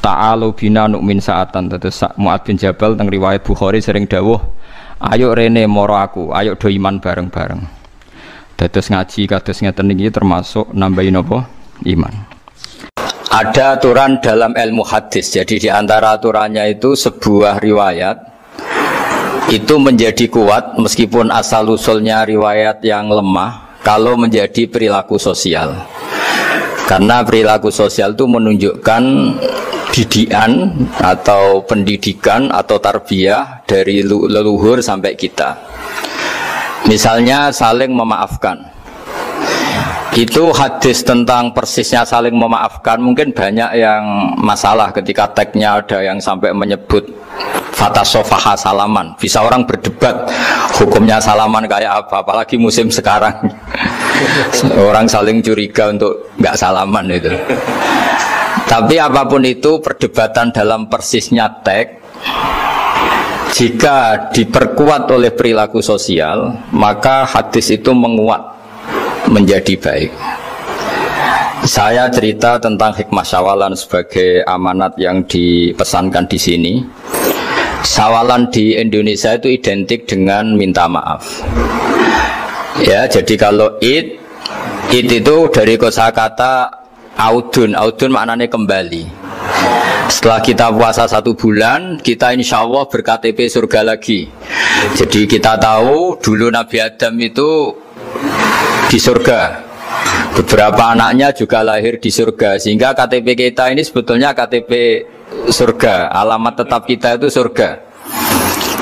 ta'alu bina nu'min sa'atan. Terus Mu'ad bin Jabal teng riwayat Bukhari sering dawuh, ayo rene moro aku, ayo do iman bareng-bareng. Terus ngaji kados ngeten iki termasuk nambahin apa? Iman. Ada aturan dalam ilmu hadis. Jadi di antara aturannya itu sebuah riwayat itu menjadi kuat meskipun asal usulnya riwayat yang lemah kalau menjadi perilaku sosial. Karena perilaku sosial itu menunjukkan didikan atau pendidikan atau tarbiyah dari leluhur sampai kita. Misalnya saling memaafkan. Itu hadis tentang persisnya saling memaafkan mungkin banyak yang masalah ketika teksnya ada yang sampai menyebut fatasofaha salaman. Bisa orang berdebat hukumnya salaman kayak apa, apalagi musim sekarang. Orang saling curiga untuk nggak salaman itu. Tapi apapun itu perdebatan dalam persisnya teks, jika diperkuat oleh perilaku sosial, maka hadis itu menguat menjadi baik. Saya cerita tentang hikmah syawalan sebagai amanat yang dipesankan di sini. Syawalan di Indonesia itu identik dengan minta maaf. Ya, jadi kalau id itu dari kosakata audun maknanya kembali. Setelah kita puasa 1 bulan, kita insya Allah ber-KTP surga lagi. Jadi kita tahu dulu Nabi Adam itu di surga, beberapa anaknya juga lahir di surga, sehingga KTP kita ini sebetulnya KTP surga, alamat tetap kita itu surga.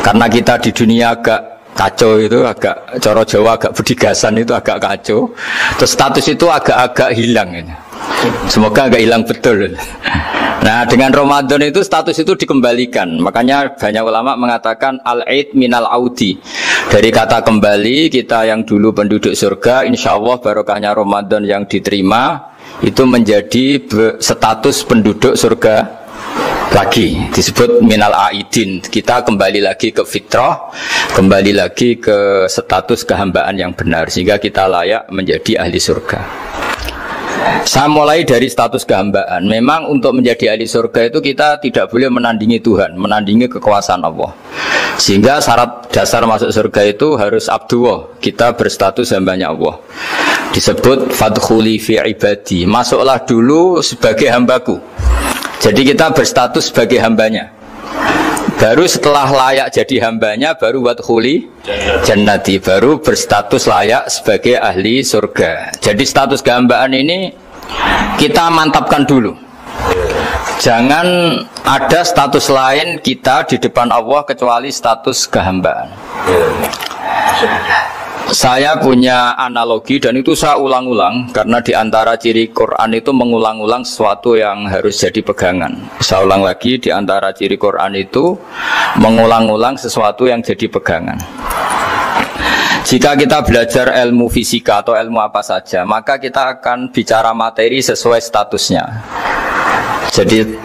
Karena kita di dunia agak kacau itu, agak coro Jawa, agak bedigasan itu agak kacau. Terus status itu agak-agak hilang ini. Semoga agak hilang betul. Nah, dengan Ramadan itu status itu dikembalikan. Makanya banyak ulama mengatakan al-aid minal audi. Dari kata kembali, kita yang dulu penduduk surga, insya Allah barokahnya Ramadan yang diterima itu menjadi status penduduk surga lagi, disebut minal aidin. Kita kembali lagi ke fitrah, kembali lagi ke status kehambaan yang benar, sehingga kita layak menjadi ahli surga. Saya mulai dari status kehambaan. Memang untuk menjadi ahli surga itu kita tidak boleh menandingi Tuhan, menandingi kekuasaan Allah. Sehingga syarat dasar masuk surga itu harus abduwah, kita berstatus hambanya Allah. Disebut fadkhuli fi ibadi, masuklah dulu sebagai hambaku. Jadi kita berstatus sebagai hambanya. Baru setelah layak jadi hambanya, baru wadkhuli jannati, baru berstatus layak sebagai ahli surga. Jadi status kehambaan ini kita mantapkan dulu. Jangan ada status lain kita di depan Allah kecuali status kehambaan. Saya punya analogi dan itu saya ulang-ulang karena di antara ciri Quran itu mengulang-ulang sesuatu yang harus jadi pegangan. Saya ulang lagi, di antara ciri Quran itu mengulang-ulang sesuatu yang jadi pegangan. Jika kita belajar ilmu fisika atau ilmu apa saja, maka kita akan bicara materi sesuai statusnya. Jadi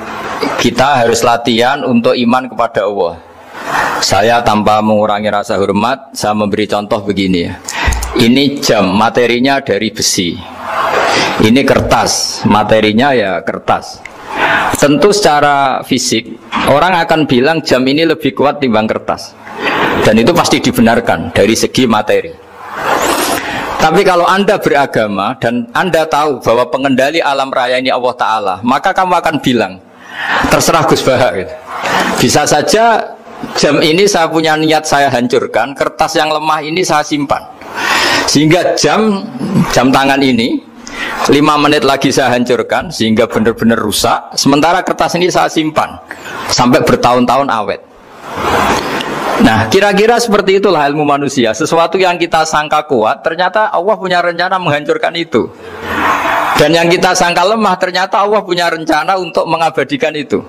kita harus latihan untuk iman kepada Allah. Saya tanpa mengurangi rasa hormat, saya memberi contoh begini ya. Ini jam, materinya dari besi. Ini kertas, materinya ya kertas. Tentu secara fisik, orang akan bilang jam ini lebih kuat timbang kertas. Dan itu pasti dibenarkan dari segi materi. Tapi kalau Anda beragama dan Anda tahu bahwa pengendali alam raya ini Allah Ta'ala, maka kamu akan bilang, terserah Gus Baha gitu. Bisa saja jam ini saya punya niat saya hancurkan, kertas yang lemah ini saya simpan. Sehingga jam tangan ini 5 menit lagi saya hancurkan sehingga benar-benar rusak. Sementara kertas ini saya simpan sampai bertahun-tahun awet. Nah, kira-kira seperti itulah ilmu manusia. Sesuatu yang kita sangka kuat, ternyata Allah punya rencana menghancurkan itu. Dan yang kita sangka lemah, ternyata Allah punya rencana untuk mengabadikan itu.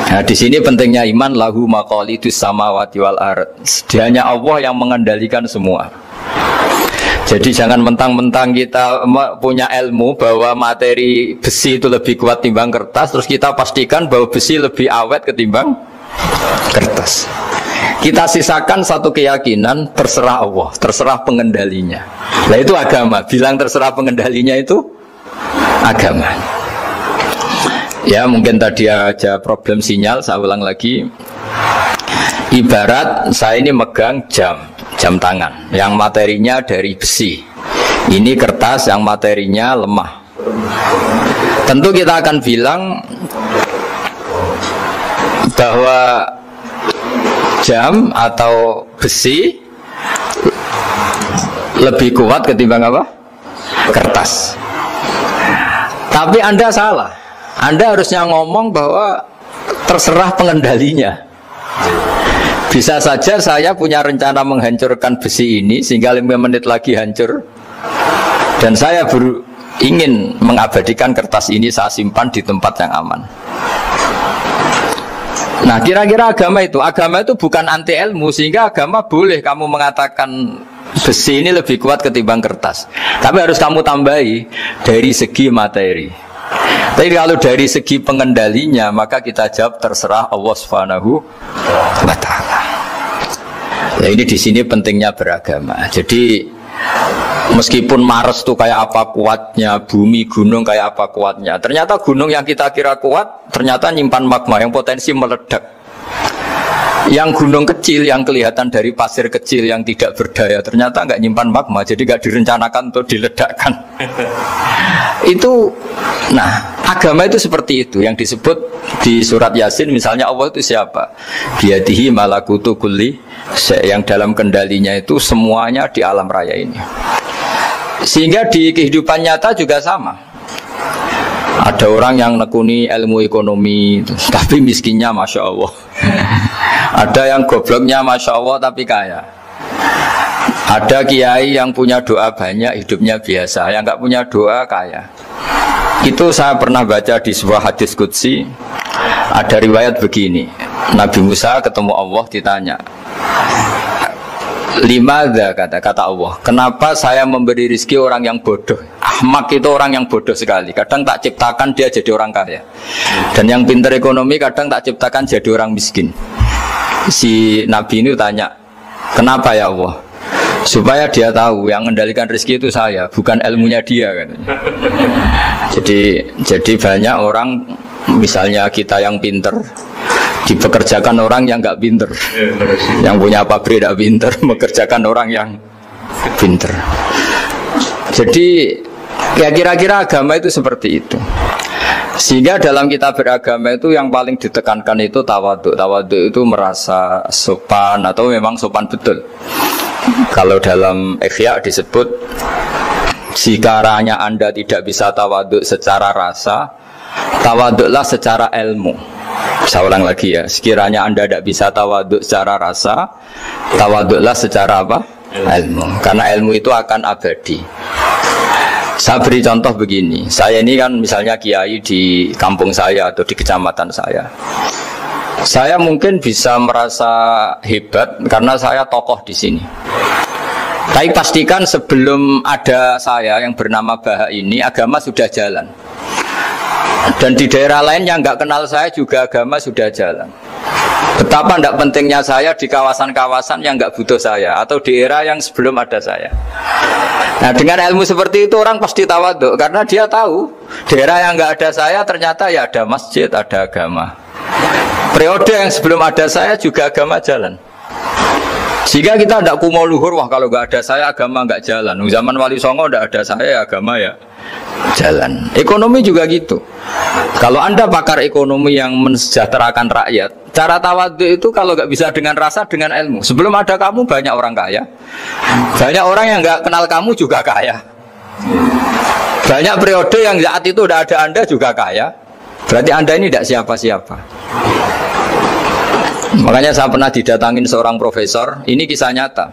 Nah, di sini pentingnya iman, lahu maqalidus samawati wal ard. Hanya Allah yang mengendalikan semua. Jadi jangan mentang-mentang kita punya ilmu bahwa materi besi itu lebih kuat timbang kertas, terus kita pastikan bahwa besi lebih awet ketimbang kertas. Kita sisakan satu keyakinan, terserah Allah, terserah pengendalinya. Nah itu agama, bilang terserah pengendalinya itu agama. Ya mungkin tadi aja problem sinyal, saya ulang lagi. Ibarat saya ini megang jam tangan yang materinya dari besi. Ini kertas yang materinya lemah. Tentu kita akan bilang bahwa jam atau besi lebih kuat ketimbang apa? Kertas. Tapi Anda salah. Anda harusnya ngomong bahwa terserah pengendalinya. Bisa saja saya punya rencana menghancurkan besi ini sehingga 5 menit lagi hancur. Dan saya ingin mengabadikan kertas ini, saya simpan di tempat yang aman. Nah, kira-kira agama itu bukan anti ilmu, sehingga agama boleh kamu mengatakan besi ini lebih kuat ketimbang kertas. Tapi harus kamu tambahi dari segi materi. Tapi kalau dari segi pengendalinya, maka kita jawab terserah Allah Subhanahu wa Ta'ala. Nah, ini di sini pentingnya beragama. Jadi meskipun Mars itu kayak apa kuatnya, bumi gunung kayak apa kuatnya, ternyata gunung yang kita kira kuat ternyata nyimpan magma yang potensi meledak. Yang gunung kecil yang kelihatan dari pasir kecil yang tidak berdaya ternyata nggak nyimpan magma, jadi nggak direncanakan untuk diledakkan. Itu, nah agama itu seperti itu yang disebut di surat Yasin misalnya. Allah itu siapa? Biyadihi malakutu kulli, yang dalam kendalinya itu semuanya di alam raya ini. Sehingga di kehidupan nyata juga sama. Ada orang yang nekuni ilmu ekonomi tapi miskinnya Masya Allah. Ada yang gobloknya Masya Allah tapi kaya. Ada kiai yang punya doa banyak, hidupnya biasa. Yang nggak punya doa kaya. Itu saya pernah baca di sebuah hadis qudsi. Ada riwayat begini, Nabi Musa ketemu Allah, ditanya, limadza, kata Allah, kenapa saya memberi rezeki orang yang bodoh? Ahmak itu orang yang bodoh sekali. Kadang tak ciptakan dia jadi orang kaya, dan yang pintar ekonomi kadang tak ciptakan jadi orang miskin. Si Nabi ini tanya, kenapa ya Allah? Supaya dia tahu yang mengendalikan rezeki itu saya, bukan ilmunya dia, katanya. Jadi banyak orang, misalnya kita yang pintar dipekerjakan orang yang nggak pinter, yang punya pabrik tidak pinter, mengerjakan orang yang pinter. Jadi ya kira-kira agama itu seperti itu. Sehingga dalam kita beragama itu yang paling ditekankan itu tawadhu. Tawadhu itu merasa sopan atau memang sopan betul. Kalau dalam Ihya disebut, jika Anda tidak bisa tawadhu secara rasa, tawadhulah secara ilmu. Saya ulang lagi ya, sekiranya Anda tidak bisa tawadhu secara rasa, tawadhulah secara apa? Ilmu. Karena ilmu itu akan abadi. Saya beri contoh begini, saya ini kan misalnya kiai di kampung saya atau di kecamatan saya. Saya mungkin bisa merasa hebat karena saya tokoh di sini. Tapi pastikan sebelum ada saya yang bernama Baha ini, agama sudah jalan. Dan di daerah lain yang nggak kenal saya juga agama sudah jalan. Betapa tidak pentingnya saya di kawasan-kawasan yang nggak butuh saya, atau di era yang sebelum ada saya. Nah, dengan ilmu seperti itu orang pasti tawadhu, karena dia tahu daerah yang nggak ada saya ternyata ya ada masjid, ada agama. Periode yang sebelum ada saya juga agama jalan. Sehingga kita tidak kumo luhur, wah kalau nggak ada saya agama nggak jalan. Zaman Wali Songo tidak ada saya agama ya jalan. Ekonomi juga gitu. Kalau Anda pakar ekonomi yang mensejahterakan rakyat, cara tawadhu itu kalau nggak bisa dengan rasa, dengan ilmu. Sebelum ada kamu banyak orang kaya, banyak orang yang nggak kenal kamu juga kaya. Banyak periode yang saat itu udah ada Anda juga kaya. Berarti Anda ini tidak siapa-siapa. Makanya saya pernah didatangin seorang profesor. Ini kisah nyata.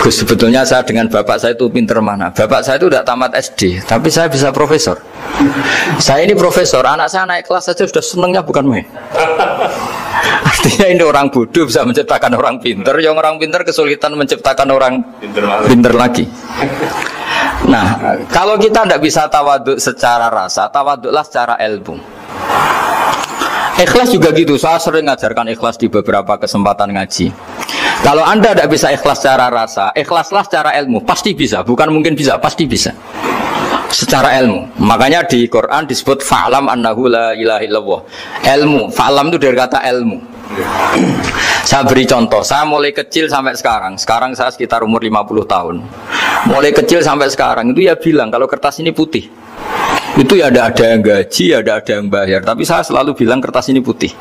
Gus, sebetulnya saya dengan bapak saya itu pinter mana? Bapak saya itu tidak tamat SD, tapi saya bisa profesor. Saya ini profesor, anak saya naik kelas saja sudah senengnya bukan main. Artinya ini orang bodoh bisa menciptakan orang pinter, yang orang pinter kesulitan menciptakan orang pinter lagi. Nah, kalau kita tidak bisa tawadhu secara rasa, tawadhulah secara ilmu. Ikhlas juga gitu, saya sering ngajarkan ikhlas di beberapa kesempatan ngaji. Kalau Anda tidak bisa ikhlas secara rasa, ikhlaslah secara ilmu, pasti bisa, bukan mungkin bisa, pasti bisa. secara ilmu. Makanya di Quran disebut fa'lam annahu la ilaha illallah. Ilmu, fa'lam itu dari kata ilmu. Saya beri contoh, saya mulai kecil sampai sekarang. Sekarang saya sekitar umur 50 tahun. Mulai kecil sampai sekarang itu ya bilang kalau kertas ini putih. Itu ya ada yang gaji, ada yang bayar. Tapi saya selalu bilang kertas ini putih.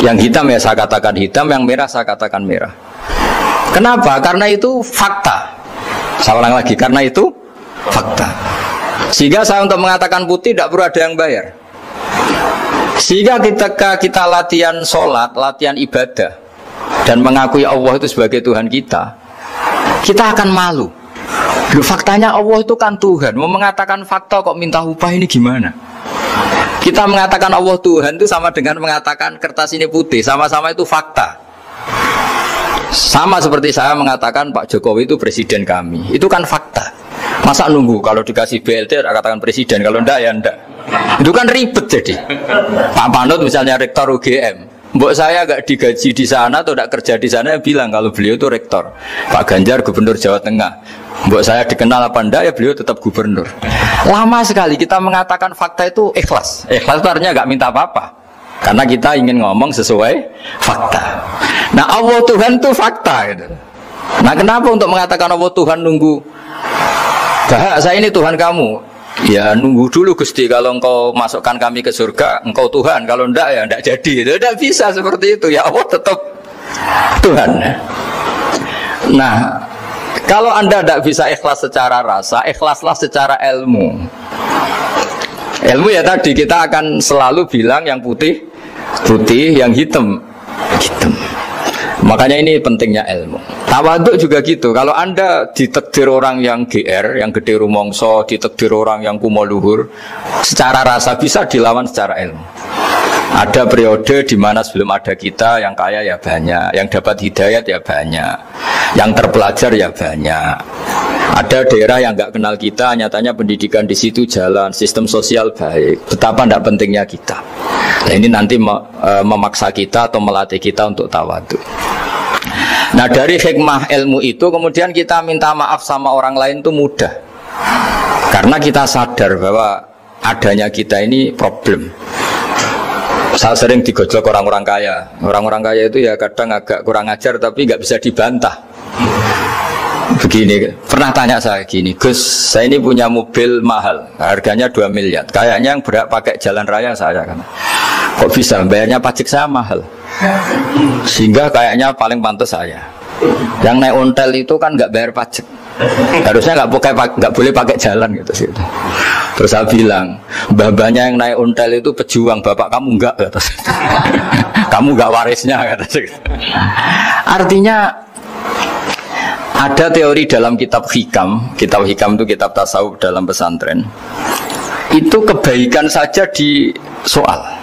Yang hitam ya saya katakan hitam, yang merah saya katakan merah. Kenapa? Karena itu fakta. Saya ulang lagi, karena itu fakta. Sehingga saya untuk mengatakan putih tidak perlu ada yang bayar. Sehingga ketika kita latihan sholat, latihan ibadah dan mengakui Allah itu sebagai Tuhan kita, kita akan malu. Loh, faktanya Allah itu kan Tuhan. Mau mengatakan fakta kok minta upah, ini gimana? Kita mengatakan Allah Tuhan itu sama dengan mengatakan kertas ini putih. Sama-sama itu fakta. Sama seperti saya mengatakan Pak Jokowi itu presiden kami. Itu kan fakta. Masa nunggu kalau dikasih BLT katakan presiden, kalau enggak ya enggak. Itu kan ribet jadi. Pak Panut misalnya rektor UGM, mbok saya agak digaji di sana atau tidak kerja di sana, bilang kalau beliau itu rektor. Pak Ganjar gubernur Jawa Tengah, mbok saya dikenal apa enggak ya beliau tetap gubernur. Lama sekali kita mengatakan fakta itu ikhlas. Ikhlas itu artinya enggak minta apa-apa, karena kita ingin ngomong sesuai fakta. Nah Allah Tuhan itu fakta gitu. Nah kenapa untuk mengatakan Allah Tuhan nunggu? Bah, saya ini Tuhan kamu. Ya nunggu dulu Gusti, kalau engkau masukkan kami ke surga engkau Tuhan, kalau enggak ya enggak jadi. Tidak bisa seperti itu. Ya Allah tetap Tuhan. Nah kalau Anda tidak bisa ikhlas secara rasa, ikhlaslah secara ilmu. Ilmu ya tadi kita akan selalu bilang yang putih putih, yang hitam hitam. Makanya ini pentingnya ilmu. Tawaduk juga gitu. Kalau Anda ditakdir orang yang GR, yang gede rumongso, ditakdir orang yang kumo luhur, secara rasa bisa dilawan secara ilmu. Ada periode di mana sebelum ada kita yang kaya ya banyak, yang dapat hidayat ya banyak, yang terpelajar ya banyak. Ada daerah yang nggak kenal kita, nyatanya pendidikan di situ jalan, sistem sosial baik. Betapa tidak pentingnya kita. Nah, ini nanti memaksa kita atau melatih kita untuk tawaduk. Nah dari hikmah ilmu itu kemudian kita minta maaf sama orang lain itu mudah. Karena kita sadar bahwa adanya kita ini problem. Saya sering digojlok orang-orang kaya. Orang-orang kaya itu ya kadang agak kurang ajar tapi nggak bisa dibantah. Begini, pernah tanya saya gini, Gus, saya ini punya mobil mahal, harganya 2 miliar. Kayaknya yang berhak pakai jalan raya saya kan. Kok bisa? Bayarnya pajak saya mahal. Sehingga kayaknya paling pantas saya. Yang naik ontel itu kan nggak bayar pajak. Harusnya nggak boleh pakai jalan gitu sih. Terus saya bilang, mbah-mbahnya yang naik ontel itu pejuang, bapak kamu enggak kata. Kamu enggak warisnya kata. Artinya ada teori dalam kitab hikam itu kitab tasawuf dalam pesantren. Itu kebaikan saja di soal.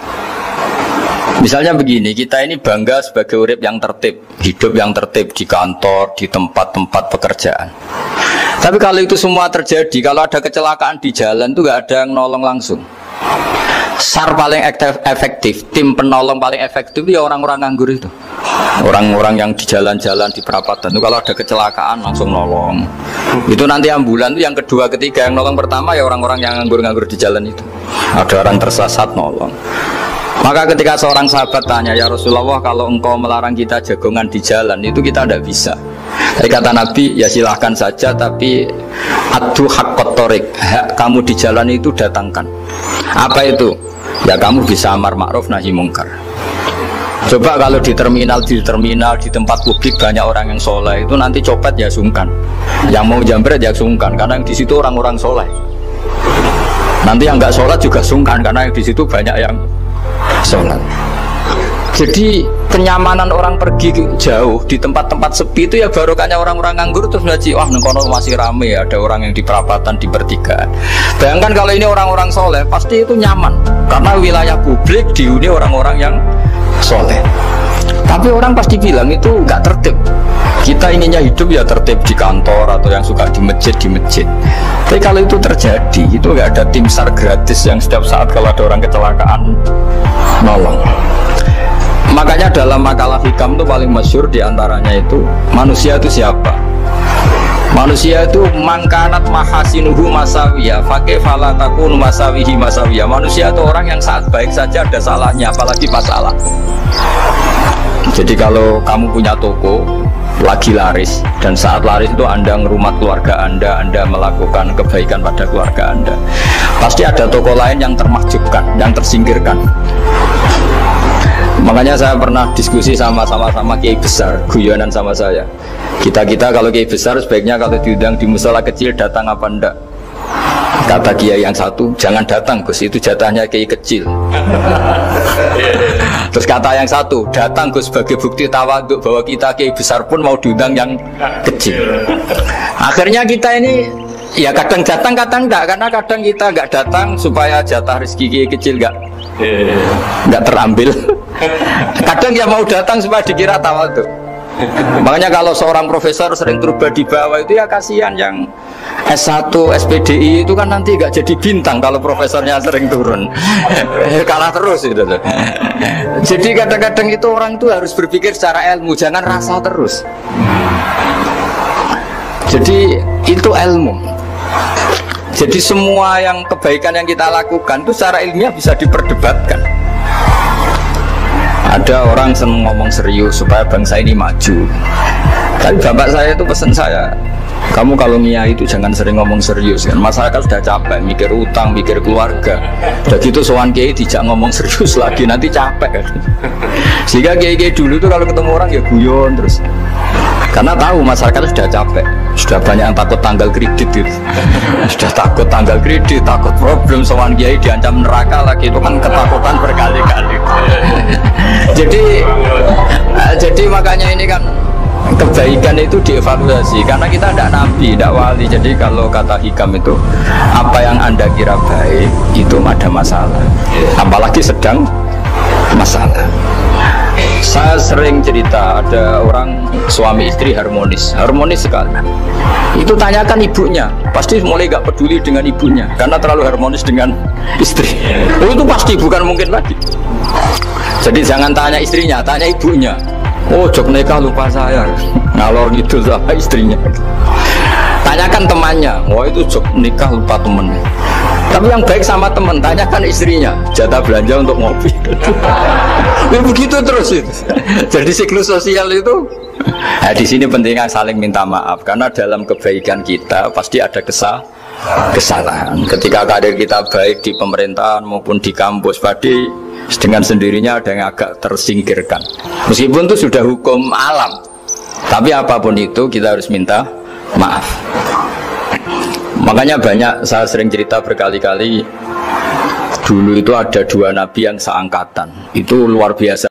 Misalnya begini, kita ini bangga sebagai urip yang tertib, hidup yang tertib di kantor, di tempat-tempat pekerjaan. Tapi kalau itu semua terjadi, kalau ada kecelakaan di jalan itu gak ada yang nolong langsung. SAR paling efektif, tim penolong paling efektif ya orang-orang nganggur itu. Orang-orang yang di jalan-jalan, di perapatan itu kalau ada kecelakaan langsung nolong. Itu nanti ambulan itu yang kedua, ketiga, yang nolong pertama ya orang-orang yang nganggur-nganggur di jalan itu. Ada orang tersesat nolong. Maka ketika seorang sahabat tanya, ya Rasulullah, kalau engkau melarang kita jagongan di jalan, itu kita tidak bisa. Tapi kata Nabi, ya silahkan saja, tapi adu haqqat thoriq, hak kamu di jalan itu datangkan. Apa itu? Ya kamu bisa amar ma'ruf nahi mungkar. Coba kalau di terminal, di tempat publik banyak orang yang soleh, itu nanti copet ya sungkan. Yang mau jambret ya sungkan, karena yang di situ orang-orang soleh. Nanti yang nggak sholat juga sungkan, karena yang di situ banyak yang sholat. Jadi kenyamanan orang pergi jauh di tempat-tempat sepi itu ya barokahnya orang-orang nganggur. Terus ngaji, wah nengkono masih rame, ada orang yang di perapatan, di pertigaan. Bayangkan kalau ini orang-orang soleh, pasti itu nyaman karena wilayah publik dihuni orang-orang yang soleh. Tapi orang pasti bilang itu nggak tertib. Kita inginnya hidup ya tertib di kantor atau yang suka di masjid, di masjid. Tapi kalau itu terjadi, itu nggak ada tim SAR gratis yang setiap saat kalau ada orang kecelakaan nolong. Makanya dalam makalah hikam itu paling masyhur diantaranya itu manusia itu siapa? Manusia itu mangkanat mahasinuhu masawiyah, fakih fala takunu masawihi masawiyah. Manusia itu orang yang saat baik saja ada salahnya, apalagi pas salah. Jadi kalau kamu punya toko lagi laris, dan saat laris itu Anda ngerumat keluarga Anda melakukan kebaikan pada keluarga Anda, pasti ada toko lain yang termahjubkan, yang tersingkirkan. Makanya saya pernah diskusi sama kiai besar, guyonan sama saya. Kita kalau kiai besar sebaiknya kalau diundang di musola kecil datang apa enggak? Kata kiai yang satu, jangan datang Gus, itu jatahnya kiai kecil. Terus kata yang satu, datang Gus sebagai bukti tawaduk bahwa kita kiai besar pun mau diundang yang kecil. Akhirnya kita ini ya kadang datang kadang enggak, karena kadang kita enggak datang supaya jatah rezeki kiai kecil enggak terambil. Kadang ya mau datang supaya dikira tawaduk. Makanya kalau seorang profesor sering terubah di bawah itu ya kasihan yang S1, SPDI itu kan nanti gak jadi bintang kalau profesornya sering turun. Kalah terus gitu. Jadi kadang-kadang itu orang itu harus berpikir secara ilmu, jangan rasa terus. Jadi itu ilmu. Jadi semua yang kebaikan yang kita lakukan itu secara ilmiah bisa diperdebatkan. Ada orang senang ngomong serius supaya bangsa ini maju. Tapi bapak saya itu pesan saya, kamu kalau ngiyai itu jangan sering ngomong serius kan. Masyarakat sudah capek mikir utang, mikir keluarga. Udah gitu sowan kiai dijak ngomong serius lagi nanti capek kan. Sehingga kiai dulu tuh kalau ketemu orang ya guyon terus. Karena tahu masyarakat sudah capek, sudah banyak yang takut tanggal kredit gitu. Sudah takut tanggal kredit, takut problem sowan kiai diancam neraka lagi, itu kan ketakutan berkali-kali. Jadi makanya ini kan kebaikan itu dievaluasi karena kita tidak nabi, tidak wali. Jadi kalau kata hikam itu apa yang Anda kira baik itu ada masalah, apalagi sedang masalah. Saya sering cerita ada orang suami istri harmonis sekali. Itu tanyakan ibunya, pasti mulai gak peduli dengan ibunya karena terlalu harmonis dengan istri. Itu pasti bukan mungkin lagi. Jadi jangan tanya istrinya, tanya ibunya. Oh jok nikah lupa saya, ngalor gitu sama istrinya. Tanyakan temannya, wah itu jok nikah lupa temennya. Tapi yang baik sama teman, tanyakan istrinya, jatah belanja untuk ngopi. Ya begitu terus itu. Jadi siklus sosial itu. Nah, di sini pentingnya saling minta maaf karena dalam kebaikan kita pasti ada kesalahan. Ketika karir kita baik di pemerintahan maupun di kampus, pasti dengan sendirinya ada yang agak tersingkirkan. Meskipun itu sudah hukum alam, tapi apapun itu kita harus minta maaf. Makanya banyak, saya sering cerita berkali-kali, dulu itu ada dua nabi yang seangkatan, itu luar biasa.